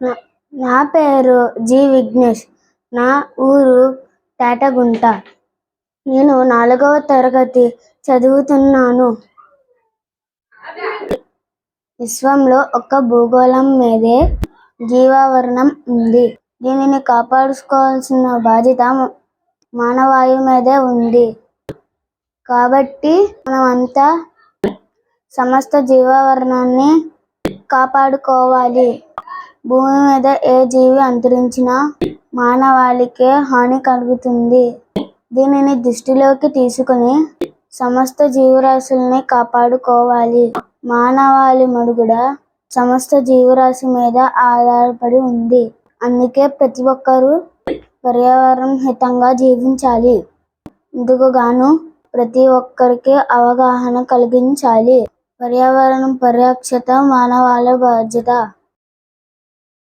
నా నా పేరు జి విఘ్నేష్. నా ఊరు తేటగుంట. నేను 4వ తరగతి చదువుతున్నాను. విశ్వంలో ఒక భూగోళం మీదే జీవావరణం ఉంది. దీనిని కాపాడుకోవాల్సిన బాధ్యత మానవాళి మీదే ఉంది. కాబట్టి మనమంతా సమస్త జీవావరణాన్ని కాపాడుకోవాలి. భూమి మీద ఏ జీవి అంతరించినా మానవాళికే హాని కలుగుతుంది. దీనిని దృష్టిలోకి తీసుకుని సమస్త జీవరాశుల్ని కాపాడుకోవాలి. మానవాళి మనుగడ సమస్త జీవరాశి మీద ఆధారపడి ఉంది. అందుకే ప్రతి ఒక్కరూ పర్యావరణ హితంగా జీవించాలి. ఇందుకు గాను ప్రతి ఒక్కరికి అవగాహన కలిగించాలి. పర్యావరణ పరిరక్షణ మానవాళి బాధ్యత.